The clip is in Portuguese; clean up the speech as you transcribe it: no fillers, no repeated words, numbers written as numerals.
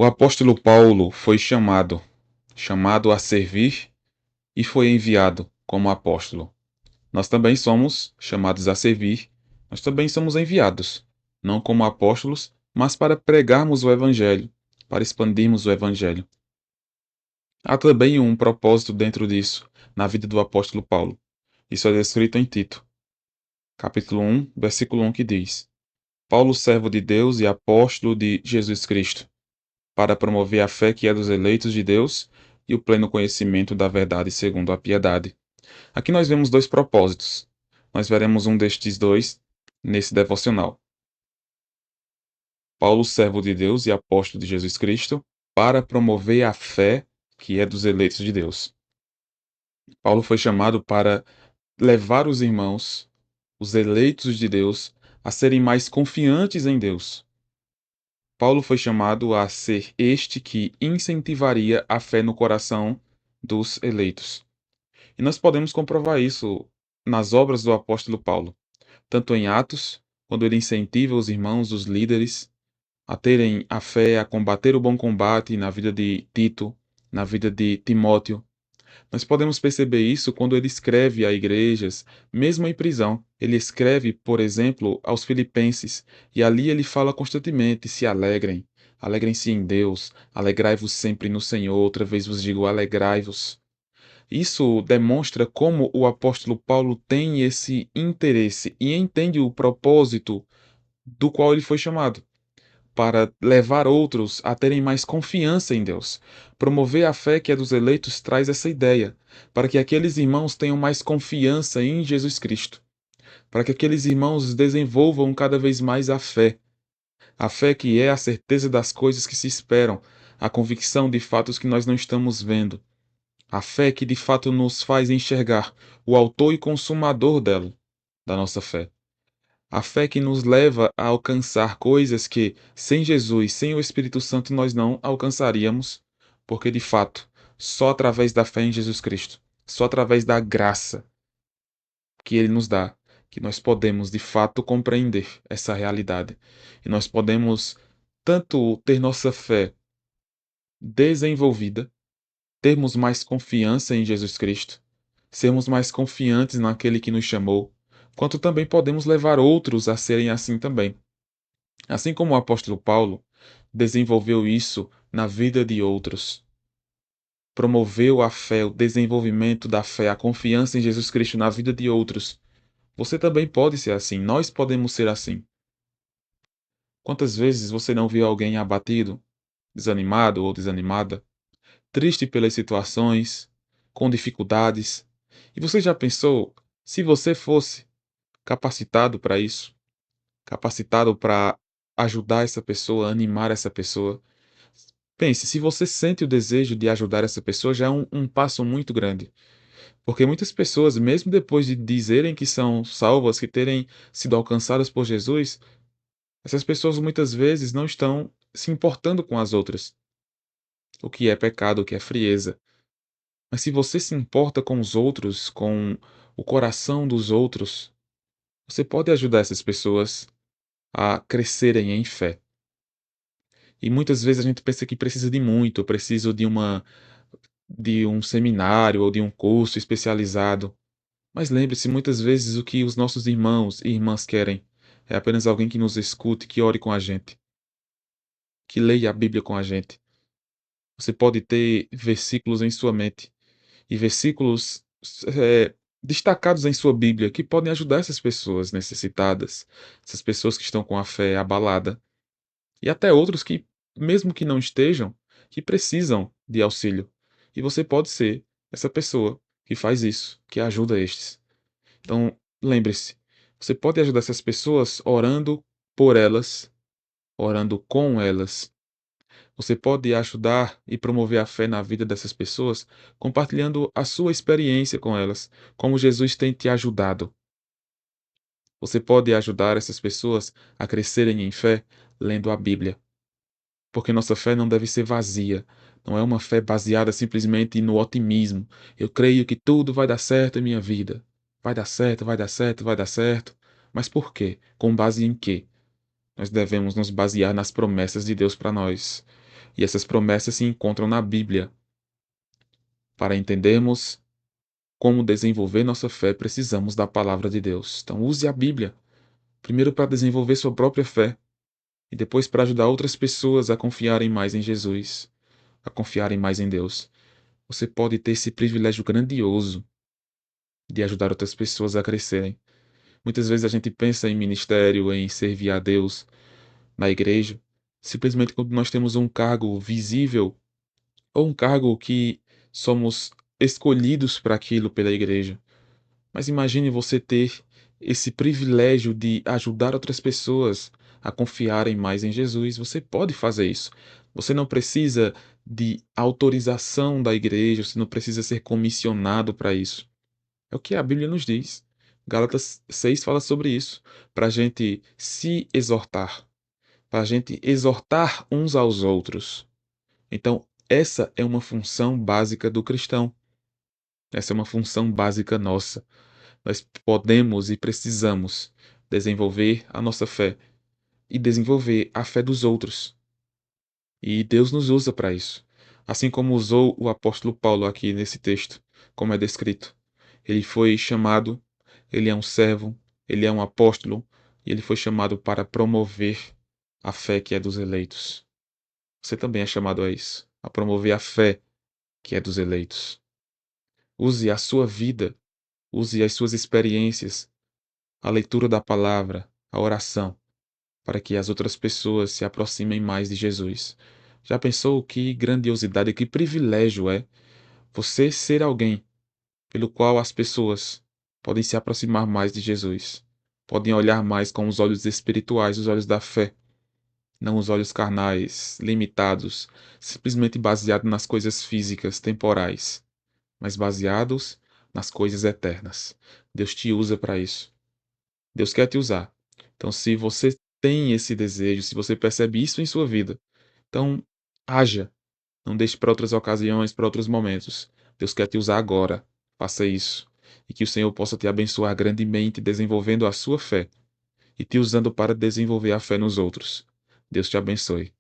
O apóstolo Paulo foi chamado a servir e foi enviado como apóstolo. Nós também somos chamados a servir, nós também somos enviados, não como apóstolos, mas para pregarmos o evangelho, para expandirmos o evangelho. Há também um propósito dentro disso, na vida do apóstolo Paulo. Isso é descrito em Tito, capítulo 1, versículo 1, que diz: Paulo, servo de Deus e apóstolo de Jesus Cristo, para promover a fé que é dos eleitos de Deus e o pleno conhecimento da verdade segundo a piedade. Aqui nós vemos dois propósitos. Nós veremos um destes dois nesse devocional. Paulo, servo de Deus e apóstolo de Jesus Cristo, para promover a fé que é dos eleitos de Deus. Paulo foi chamado para levar os irmãos, os eleitos de Deus, a serem mais confiantes em Deus. Paulo foi chamado a ser este que incentivaria a fé no coração dos eleitos. E nós podemos comprovar isso nas obras do apóstolo Paulo, tanto em Atos, quando ele incentiva os irmãos, os líderes, a terem a fé, a combater o bom combate na vida de Tito, na vida de Timóteo. Nós podemos perceber isso quando ele escreve a igrejas, mesmo em prisão. Ele escreve, por exemplo, aos Filipenses, e ali ele fala constantemente: se alegrem, alegrem-se em Deus, alegrai-vos sempre no Senhor. Outra vez vos digo, alegrai-vos. Isso demonstra como o apóstolo Paulo tem esse interesse e entende o propósito do qual ele foi chamado, para levar outros a terem mais confiança em Deus. Promover a fé que é dos eleitos traz essa ideia, para que aqueles irmãos tenham mais confiança em Jesus Cristo, para que aqueles irmãos desenvolvam cada vez mais a fé que é a certeza das coisas que se esperam, a convicção de fatos que nós não estamos vendo, a fé que de fato nos faz enxergar o autor e consumador dela, da nossa fé. A fé que nos leva a alcançar coisas que, sem Jesus, sem o Espírito Santo, nós não alcançaríamos, porque de fato, só através da fé em Jesus Cristo, só através da graça que Ele nos dá, que nós podemos de fato compreender essa realidade. E nós podemos tanto ter nossa fé desenvolvida, termos mais confiança em Jesus Cristo, sermos mais confiantes naquele que nos chamou, quanto também podemos levar outros a serem assim também. Assim como o apóstolo Paulo desenvolveu isso na vida de outros, promoveu a fé, o desenvolvimento da fé, a confiança em Jesus Cristo na vida de outros, você também pode ser assim, nós podemos ser assim. Quantas vezes você não viu alguém abatido, desanimado ou desanimada, triste pelas situações, com dificuldades, e você já pensou se você fosse capacitado para isso, capacitado para ajudar essa pessoa, animar essa pessoa? Pense, se você sente o desejo de ajudar essa pessoa, já é um passo muito grande. Porque muitas pessoas, mesmo depois de dizerem que são salvas, que terem sido alcançadas por Jesus, essas pessoas muitas vezes não estão se importando com as outras, o que é pecado, o que é frieza. Mas se você se importa com os outros, com o coração dos outros, você pode ajudar essas pessoas a crescerem em fé. E muitas vezes a gente pensa que precisa de muito, eu preciso de um seminário ou de um curso especializado. Mas lembre-se, muitas vezes o que os nossos irmãos e irmãs querem é apenas alguém que nos escute, que ore com a gente, que leia a Bíblia com a gente. Você pode ter versículos em sua mente e versículos destacados em sua Bíblia que podem ajudar essas pessoas necessitadas, essas pessoas que estão com a fé abalada, e até outros que, mesmo que não estejam, que precisam de auxílio. E você pode ser essa pessoa que faz isso, que ajuda estes. Então, lembre-se, você pode ajudar essas pessoas orando por elas, orando com elas. Você pode ajudar e promover a fé na vida dessas pessoas compartilhando a sua experiência com elas, como Jesus tem te ajudado. Você pode ajudar essas pessoas a crescerem em fé lendo a Bíblia. Porque nossa fé não deve ser vazia. Não é uma fé baseada simplesmente no otimismo. Eu creio que tudo vai dar certo em minha vida. Vai dar certo, vai dar certo, vai dar certo. Mas por quê? Com base em quê? Nós devemos nos basear nas promessas de Deus para nós. E essas promessas se encontram na Bíblia. Para entendermos como desenvolver nossa fé, precisamos da palavra de Deus. Então, use a Bíblia, primeiro para desenvolver sua própria fé, e depois para ajudar outras pessoas a confiarem mais em Jesus, a confiarem mais em Deus. Você pode ter esse privilégio grandioso de ajudar outras pessoas a crescerem. Muitas vezes a gente pensa em ministério, em servir a Deus na igreja, simplesmente quando nós temos um cargo visível ou um cargo que somos escolhidos para aquilo pela igreja. Mas imagine você ter esse privilégio de ajudar outras pessoas a confiarem mais em Jesus. Você pode fazer isso. Você não precisa de autorização da igreja, você não precisa ser comissionado para isso. É o que a Bíblia nos diz. Gálatas 6 fala sobre isso, para a gente se exortar, para a gente exortar uns aos outros. Então, essa é uma função básica do cristão. Essa é uma função básica nossa. Nós podemos e precisamos desenvolver a nossa fé e desenvolver a fé dos outros. E Deus nos usa para isso. Assim como usou o apóstolo Paulo aqui nesse texto, como é descrito. Ele foi chamado, ele é um servo, ele é um apóstolo, e ele foi chamado para promover a fé que é dos eleitos. Você também é chamado a isso, a promover a fé que é dos eleitos. Use a sua vida, use as suas experiências, a leitura da palavra, a oração, para que as outras pessoas se aproximem mais de Jesus. Já pensou que grandiosidade, que privilégio é você ser alguém pelo qual as pessoas podem se aproximar mais de Jesus, podem olhar mais com os olhos espirituais, os olhos da fé, não os olhos carnais, limitados, simplesmente baseados nas coisas físicas, temporais, mas baseados nas coisas eternas. Deus te usa para isso. Deus quer te usar. Então, se você tem esse desejo, se você percebe isso em sua vida, então haja. Não deixe para outras ocasiões, para outros momentos. Deus quer te usar agora. Faça isso. E que o Senhor possa te abençoar grandemente, desenvolvendo a sua fé e te usando para desenvolver a fé nos outros. Deus te abençoe.